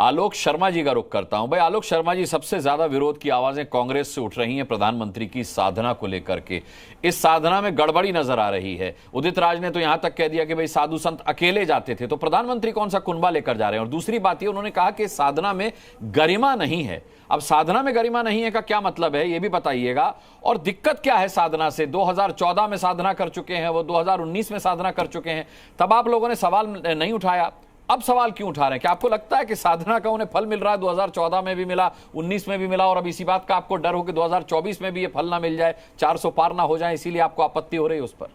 आलोक शर्मा जी का रुख करता हूं। भाई आलोक शर्मा जी, सबसे ज्यादा विरोध की आवाजें कांग्रेस से उठ रही हैं प्रधानमंत्री की साधना को लेकर के। इस साधना में गड़बड़ी नजर आ रही है। उदित राज ने तो यहां तक कह दिया कि भाई साधु संत अकेले जाते थे, तो प्रधानमंत्री कौन सा कुनबा लेकर जा रहे हैं। और दूसरी बात ये, उन्होंने कहा कि साधना में गरिमा नहीं है। अब साधना में गरिमा नहीं है का क्या मतलब है, ये भी बताइएगा। और दिक्कत क्या है साधना से? 2014 में साधना कर चुके हैं वो, 2019 में साधना कर चुके हैं, तब आप लोगों ने सवाल नहीं उठाया। अब सवाल क्यों उठा रहे हैं? क्या आपको लगता है कि साधना का उन्हें फल मिल रहा है? 2014 में भी मिला, 19 में भी मिला, और अब इसी बात का आपको डर हो कि 2024 में भी ये फल ना मिल जाए, 400 पार ना हो जाए, इसीलिए आपको आपत्ति हो रही है उस पर?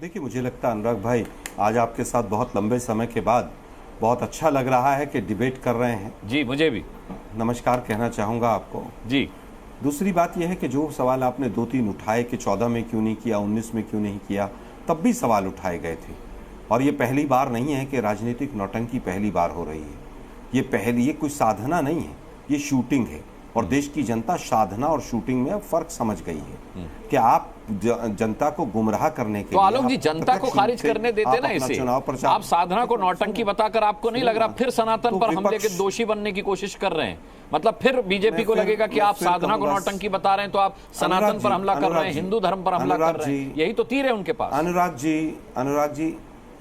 देखिए, मुझे लगता है अनुराग भाई, आज आपके साथ बहुत लंबे समय के बाद बहुत अच्छा लग रहा है कि डिबेट कर रहे हैं। जी, मुझे भी नमस्कार कहना चाहूँगा आपको जी। दूसरी बात यह है कि जो सवाल आपने 2-3 उठाए कि 14 में क्यों नहीं किया, 19 में क्यों नहीं किया, तब भी सवाल उठाए गए थे। और ये पहली बार नहीं है कि राजनीतिक नौटंकी पहली बार हो रही है। ये कोई साधना नहीं है, ये शूटिंग है। और देश की जनता साधना और शूटिंग में अब फर्क समझ गई है कि आप जनता को गुमराह करने के तो आलोक जी, जनता को खारिज करने देते ना इसे। आप साधना को नौटंकी बताकर, आपको नहीं लग रहा फिर सनातन पर हमले के दोषी बनने की कोशिश कर रहे हैं? मतलब फिर बीजेपी को लगेगा कि आप साधना को नौटंकी बता रहे हैं तो आप सनातन पर हमला कर रहे हैं, हिंदू धर्म पर हमला कर रहे हैं। यही तो तीर है उनके पास।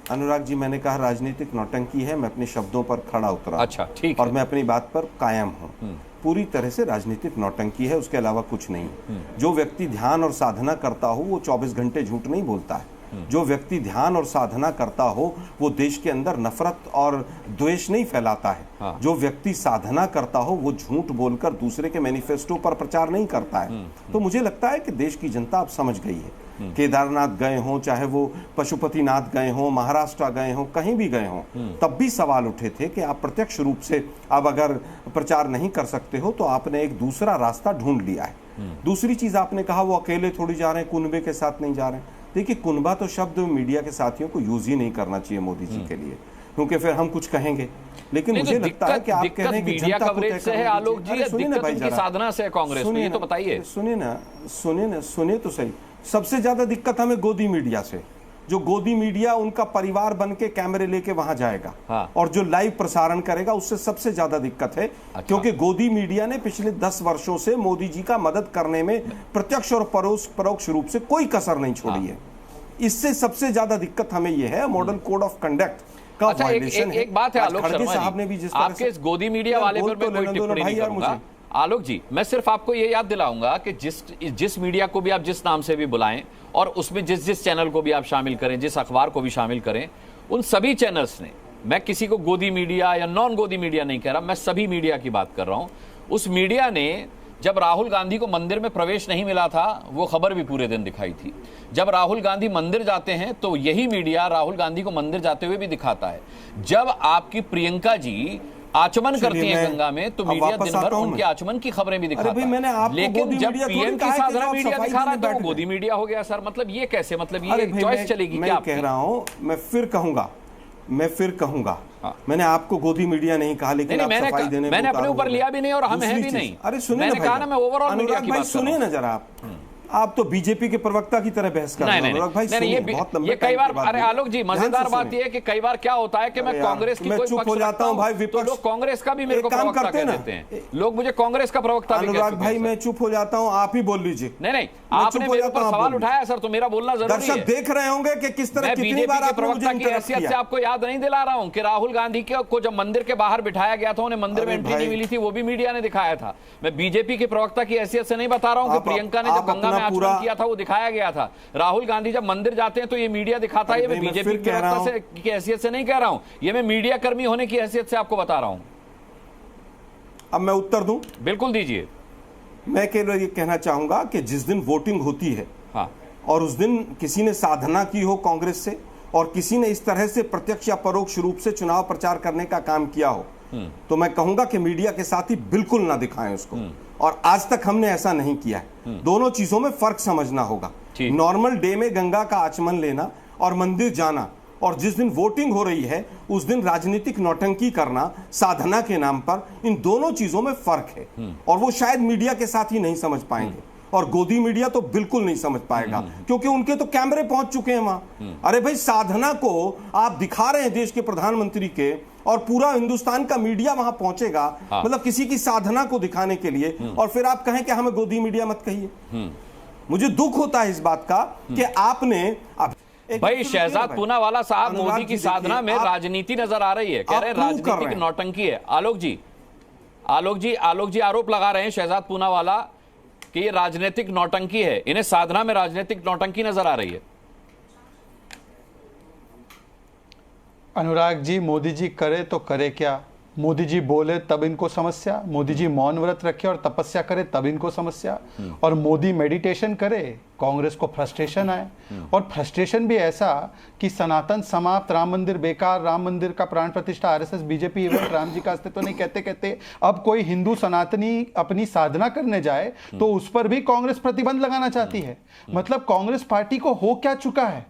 अनुराग जी, मैंने कहा राजनीतिक नौटंकी है, मैं अपने शब्दों पर खड़ा उतरा। अच्छा, ठीक है। और मैं अपनी बात पर कायम हूँ। पूरी तरह से राजनीतिक नौटंकी है, उसके अलावा कुछ नहीं। जो व्यक्ति ध्यान और साधना करता हो वो 24 घंटे झूठ नहीं बोलता है। जो व्यक्ति ध्यान और साधना करता हो वो देश के अंदर नफरत और द्वेष नहीं फैलाता है। हाँ। जो व्यक्ति साधना करता हो वो झूठ बोलकर दूसरे के मैनिफेस्टो पर प्रचार नहीं करता है। तो मुझे लगता है कि देश की जनता अब समझ गई है। केदारनाथ गए हों, चाहे वो पशुपतिनाथ गए हों, महाराष्ट्र गए हों, कहीं भी गए हों, तब भी सवाल उठे थे कि आप प्रत्यक्ष रूप से अब अगर प्रचार नहीं कर सकते हो तो आपने एक दूसरा रास्ता ढूंढ लिया है। दूसरी चीज आपने कहा वो अकेले थोड़ी जा रहे हैं, कुनबे के साथ नहीं जा रहे हैं। देखिए, कुनबा तो शब्द मीडिया के साथियों को यूज ही नहीं करना चाहिए मोदी जी के लिए, क्योंकि फिर हम कुछ कहेंगे। लेकिन मुझे लगता है कि आप कह रहे हैं कि जनता को तय करना है। आलोक जी, दिक्कत उनकी साधना से है कांग्रेस में, ये तो बताइए। सुनिए तो सही। सबसे ज्यादा दिक्कत हमें गोदी मीडिया से, जो गोदी मीडिया उनका परिवार बन के कैमरे लेके वहां जाएगा। हाँ। और जो लाइव प्रसारण करेगा, उससे सबसे ज्यादा दिक्कत है। अच्छा। क्योंकि गोदी मीडिया ने पिछले 10 वर्षों से मोदी जी का मदद करने में प्रत्यक्ष और परोक्ष रूप से कोई कसर नहीं छोड़ी है। इससे सबसे ज्यादा दिक्कत हमें यह है मॉडल कोड ऑफ कंडक्ट का वायलेशन है। एक बात है आलोक शर्मा साहब ने भी जिस आपके इस गोदी मीडिया वाले पर मैं कोई टिप्पणी नहीं करूंगा। आलोक जी, मैं सिर्फ आपको ये याद दिलाऊंगा कि जिस मीडिया को भी आप जिस नाम से भी बुलाएं और उसमें जिस चैनल को भी आप शामिल करें, जिस अखबार को भी शामिल करें, उन सभी चैनल्स ने, मैं किसी को गोदी मीडिया या नॉन गोदी मीडिया नहीं कह रहा, मैं सभी मीडिया की बात कर रहा हूं, उस मीडिया ने जब राहुल गांधी को मंदिर में प्रवेश नहीं मिला था, वो खबर भी पूरे दिन दिखाई थी। जब राहुल गांधी मंदिर जाते हैं तो यही मीडिया राहुल गांधी को मंदिर जाते हुए भी दिखाता है। जब आपकी प्रियंका जी आचमन करती हैं गंगा में, तो मीडिया दिन भर उनके आचमन की खबरें भी दिखाता है। लेकिन जब पीएम की साधना मीडिया दिखा रहा है तो वो गोदी मीडिया हो गया। सर, मतलब ये कैसे, मतलब ये चॉइस चलेगी क्या? मैं कह रहा हूं, मैं फिर कहूंगा मैंने आपको गोदी मीडिया नहीं कहा, लेकिन आप सफाई देने मैंने अपने ऊपर लिया भी नहीं और हम हैं भी नहीं। अरे सुनिए, मैंने कहा ना, मैं ओवरऑल मीडिया की बात कर रहा हूं। सुनिए ना जरा, आप तो बीजेपी के प्रवक्ता की तरह बहस कर रहे हैं अनुराग भाई। ये कई बार, अरे आलोक जी, मजेदार बात ये है कि कई बार क्या होता है कि मैं कांग्रेस की कोई चुप हो जाता हूं भाई, विपक्ष लोग कांग्रेस का भी मेरे को प्रवक्ता कह देते हैं। लोग मुझे कांग्रेस का प्रवक्ता भी कहते हैं। अनुराग भाई, मैं चुप हो जाता हूं, आप ही बोल लीजिए। नहीं, आपने मेरे ऊपर सवाल उठाया सर, तो मेरा बोलना जरूरी है। दर्शक देख रहे होंगे कि किस तरह कितनी बार आपने प्रवक्ता की हैसियत से आपको याद नहीं दिला रहा हूं कि राहुल गांधी को जब मंदिर के बाहर बिठाया गया था, उन्हें मंदिर में एंट्री नहीं मिली थी, वो भी मीडिया ने दिखाया था। मैं बीजेपी के प्रवक्ता की हैसियत से नहीं बता रहा हूं कि प्रियंका ने जब गंगा में आचमन किया था वो दिखाया गया था। राहुल गांधी जब मंदिर जाते हैं तो ये मीडिया दिखाता है। ये मैं बीजेपी की हैसियत से नहीं कह रहा हूं, ये मैं मीडिया कर्मी होने की हैसियत से आपको बता रहा हूं। अब मैं उत्तर दूं? बिल्कुल दीजिए। मैं केवल ये कहना चाहूंगा कि जिस दिन वोटिंग होती है, हाँ, और उस दिन किसी ने साधना की हो कांग्रेस से और किसी ने इस तरह से प्रत्यक्ष या परोक्ष रूप से चुनाव प्रचार करने का काम किया हो, तो मैं कहूंगा कि मीडिया के साथी बिल्कुल ना दिखाएं उसको। और आज तक हमने ऐसा नहीं किया है। दोनों चीजों में फर्क समझना होगा। नॉर्मल डे में गंगा का आचमन लेना और मंदिर जाना, और जिस दिन वोटिंग हो रही है उस दिन राजनीतिक नौटंकी करना साधना के नाम पर, इन दोनों चीजों में फर्क है। और वो शायद मीडिया के साथ ही नहीं समझ पाएंगे। और गोदी मीडिया तो बिल्कुल नहीं समझ पाएगा, क्योंकि उनके तो कैमरे पहुंच चुके हैं वहां। अरे भाई, साधना को आप दिखा रहे हैं देश के प्रधानमंत्री के, और पूरा हिंदुस्तान का मीडिया वहां पहुंचेगा, मतलब किसी की साधना को दिखाने के लिए, और फिर आप कहें कि हमें गोदी मीडिया मत कहिए। मुझे दुख होता है इस बात का कि आपने भाई शहजाद पूनावाला साहब मोदी की साधना में राजनीति नजर आ रही है, कह रहे हैं राजनीतिक नौटंकी है। आलोक जी आरोप लगा रहे हैं शहजाद पूनावाला कि ये राजनीतिक नौटंकी है, इन्हें साधना में राजनीतिक नौटंकी नजर आ रही है। अनुराग जी, मोदी जी करे तो करे क्या? मोदी जी बोले तब इनको समस्या, मोदी जी मौन व्रत रखे और तपस्या करे तब इनको समस्या, और मोदी मेडिटेशन करे कांग्रेस को फ्रस्ट्रेशन आए। और फ्रस्ट्रेशन भी ऐसा कि सनातन समाप्त, राम मंदिर बेकार, राम मंदिर का प्राण प्रतिष्ठा, RSS BJP event, Ram ji का अस्तित्व नहीं कहते कहते अब कोई हिंदू सनातनी अपनी साधना करने जाए तो उस पर भी कांग्रेस प्रतिबंध लगाना चाहती है। मतलब कांग्रेस पार्टी को हो क्या चुका है?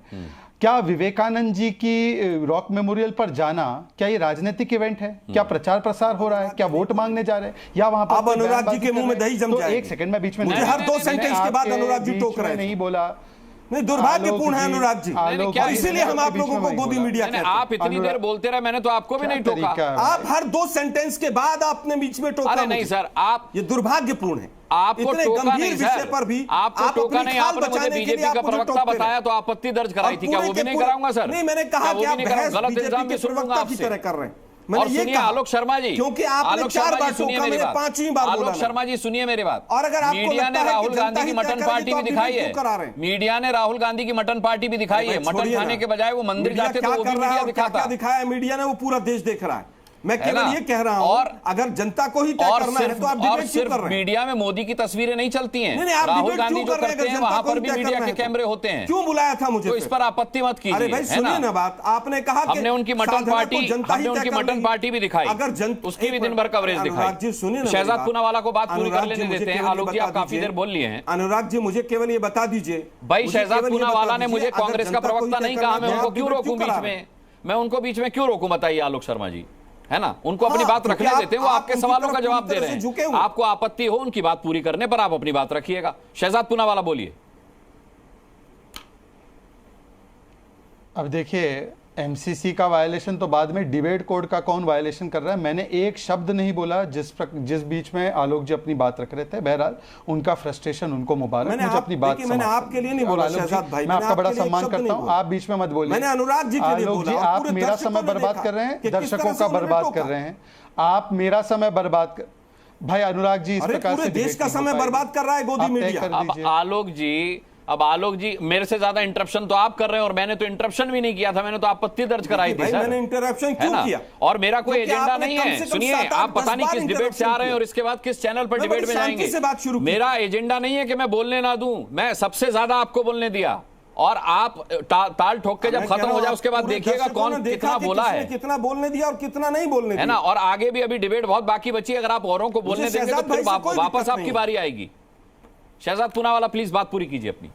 क्या विवेकानंद जी की रॉक मेमोरियल पर जाना क्या ये राजनीतिक इवेंट है? क्या प्रचार प्रसार हो रहा है? क्या वोट मांगने जा रहे हैं? या वहां पर अब अनुराग जी के मुंह में दही जम जाएगी। एक सेकंड में बीच में मुझे हर 2 सेंटेंस के बाद अनुराग जी टोक रहे हैं। नहीं बोला, नहीं, दुर्भाग्यपूर्ण है अनुराग जी, और इसीलिए हम आप लोगों को गोदी मीडिया कहते हैं। आप इतनी देर बोलते रहे, मैंने तो आपको भी नहीं टोका। आप हर 2 सेंटेंस के बाद आपने बीच में टोका। अरे नहीं सर, आप, ये दुर्भाग्यपूर्ण है। आपको इतने टोका गंभीर नहीं विषय सर, पर भी आपको टोका नहीं, आपने मुझे बीजेपी का प्रवक्ता बताया तो आपत्ति दर्ज कराई थी, क्या वो भी नहीं कराऊंगा सर? नहीं, मैंने कहा कि आप बहस गलत इल्जाम भी सुनूंगा प्रवक्ता की आपसे। तरह कर रहे हैं। और सुनिए आलोक शर्मा जी, क्योंकि आपने 4 बार टोका, मैंने 5वीं बार बोला। आलोक शर्मा जी सुनिए मेरी बात। और अगर आपको मीडिया ने राहुल गांधी की मटन पार्टी भी दिखाई है, मीडिया ने राहुल गांधी की मटन पार्टी भी दिखाई है। मटन खाने के बजाय वो मंदिर जाते तो वो भी मीडिया दिखाता। क्या दिखाया मीडिया ने? वो पूरा देश देख रहा है। मैं केवल ये कह रहा हूं, और अगर जनता को ही तय करना है तो आप डिबेट क्यों कर रहे हैं? मीडिया में मोदी की तस्वीरें नहीं चलती हैं। नहीं, आप राहुल डिबेट गांधी क्यों जो कर रहे हैं? करते हैं वहां पर भी मीडिया के कैमरे होते हैं। क्यों बुलाया था मुझे? तो इस पर आपत्ति मत कीजिए। अरे भाई सुनिए ना बात, आपने कहा कि हमने उनकी मटन पार्टी भी दिखाई, अगर उसकी भी दिन भर कवरेज दिखाई। शहजाद पूनावाला को बात पूरी कर लेने देते हैं। आलोक जी, आप काफी देर बोल लिए हैं। अनुराग जी, मुझे केवल ये बता दीजिए भाई, शहजाद पूनावाला ने मुझे कांग्रेस का प्रवक्ता नहीं कहा, मैं उनको क्यों रोकूं बीच में? मैं उनको बीच में क्यों रोकूं बताइए आलोक शर्मा जी, है ना? उनको अपनी बात रखने देते हैं, वो आपके सवालों का जवाब दे रहे हैं। आपको आपत्ति हो उनकी बात पूरी करने पर, आप अपनी बात रखिएगा। शहजाद पूनावाला बोलिए। अब देखिए, एमसीसी का वायलेशन तो बाद में, डिबेट कोड का कौन वायलेशन कर रहा है? मैंने एक शब्द नहीं बोला जिस बीच में आलोक जी अपनी बात रख रहे थे। बहरहाल उनका फ्रस्ट्रेशन, उनको मुबारक। मुझे अपनी बात मैंने आपके लिए नहीं बोला शहजाद भाई, मैं आपका बड़ा सम्मान करता हूं, आप बीच में मत बोलिए। मैंने अनुराग जी के लिए बोला। आलोक जी, आप मेरा समय बर्बाद कर रहे हैं, दर्शकों का बर्बाद कर रहे हैं। आप मेरा समय बर्बाद कर, भाई अनुराग जी, इस प्रकार से देश का समय बर्बाद कर रहा है गोदी मीडिया। अब आलोक जी मेरे से ज्यादा इंटरप्शन तो आप कर रहे हैं, और मैंने तो इंटरप्शन भी नहीं किया था, मैंने तो आपत्ति दर्ज कराई थी सर। मैंने इंटरप्शन क्यों किया? और मेरा कोई एजेंडा नहीं है। सुनिए, आप पता नहीं किस डिबेट से आ रहे हैं और इसके बाद किस चैनल पर डिबेट में जाएंगे। मेरा एजेंडा नहीं है कि मैं बोलने ना दूं, मैं सबसे ज्यादा आपको बोलने दिया, और आप ताल ठोक के जब खत्म हो जाए उसके बाद देखिएगा कौन कितना बोला है, कितना बोलने दिया और कितना नहीं बोलने दिया, है ना? और आगे भी अभी डिबेट बहुत बाकी बची है। अगर आप औरों को बोलने देंगे तो फिर वापस आपकी बारी आएगी। शहजाद पूनावाला, प्लीज बात पूरी कीजिए अपनी।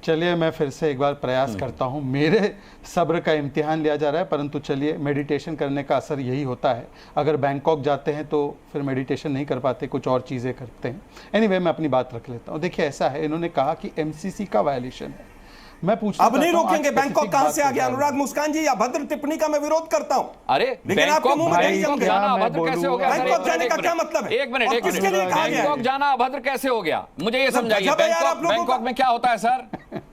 चलिए, मैं फिर से एक बार प्रयास करता हूं। मेरे सब्र का इम्तिहान लिया जा रहा है, परंतु चलिए, मेडिटेशन करने का असर यही होता है। अगर बैंकॉक जाते हैं तो फिर मेडिटेशन नहीं कर पाते, कुछ और चीज़ें करते हैं। एनीवे, मैं अपनी बात रख लेता हूं। देखिए, ऐसा है, इन्होंने कहा कि एमसीसी का वायलेशन है। मैं पूछता अब नहीं रोकेंगे। बैंकॉक कहां से आ गया? अनुराग मुस्कान जी, या भद्र टिप्पणी का मैं विरोध करता हूं। अरे बैंकॉक जाना अभद्र कैसे हो गया? बैंकॉक जाने का क्या मतलब है? एक मिनट, बैंकॉक जाना अभद्र कैसे हो गया? मुझे ये समझाइए, बैंकॉक में क्या होता है सर?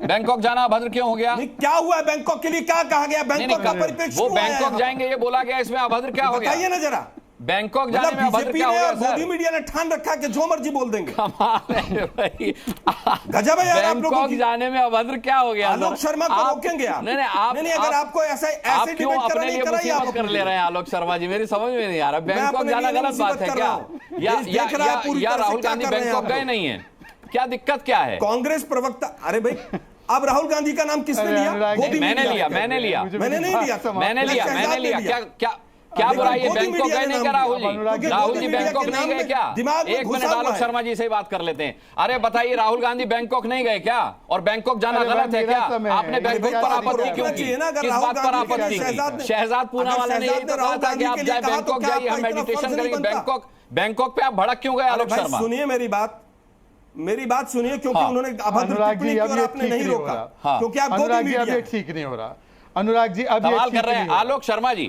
बैंकॉक जाना अभद्र क्यों हो गया? क्या हुआ है बैंकॉक के लिए? क्या कहा गया? बैंकॉक का परिप्रेक्ष्य, वो बैंकॉक जाएंगे ये बोला गया, इसमें अभद्र क्या हो गया? बताइए ना जरा। बैंकॉक जाने में अभद्र क्या हो गया सर? मोदी मीडिया ने ठान रखा कि जो मर्जी बोल देंगे। कमाल है भाई, गजब है यार आप लोगों बैंकॉक जाने में अभद्र क्या हो गया? आलोक शर्मा को रोकेंगे आप? नहीं, अगर आपको ऐसे डिबेट अपने लिए मुसीबत कर ले रहे हैं आलोक शर्मा जी, मेरी समझ में नहीं आ रहा। बैंकॉक जाना गलत बात है क्या? या राहुल गांधी बैंकॉक गए नहीं है? क्या दिक्कत क्या है? कांग्रेस प्रवक्ता, अरे भाई, अब राहुल गांधी का नाम किसने लिया? मैंने लिया। क्या बुराई है? बैंकॉक गए नहीं क्या राहुल जी? राहुल जी बैंकॉक नहीं गए क्या? एक मिनट, आलोक शर्मा जी से बात कर लेते हैं। अरे बताइए, राहुल गांधी बैंकॉक नहीं गए क्या? और बैंकॉक जाना गलत है क्या? आपने बैंकॉक पर आपत्ति क्यों की? किस बात पर आपत्ति की? शहजाद पूनावाला ने यही तो कहा था कि आप जाए बैंकॉक जाइए, हम मेडिटेशन करेंगे। बैंकॉक बैंकॉक पे आप भड़क क्यों गए अरे आलोक भाई शर्मा? सुनिए मेरी बात सुनिए, क्योंकि हाँ। उन्होंने अभद्र अनुराग टिप्पणी जी की अब और ये आपने ठीक नहीं नहीं हो रोका, रहा। हाँ। क्योंकि आप गोदी अनुराग जी अब मीडिया ये हैं। ठीक नहीं हो रहा। अनुराग जी अब ये सवाल ठीक कर रहे नहीं हैं हो रहा। आलोक शर्मा जी।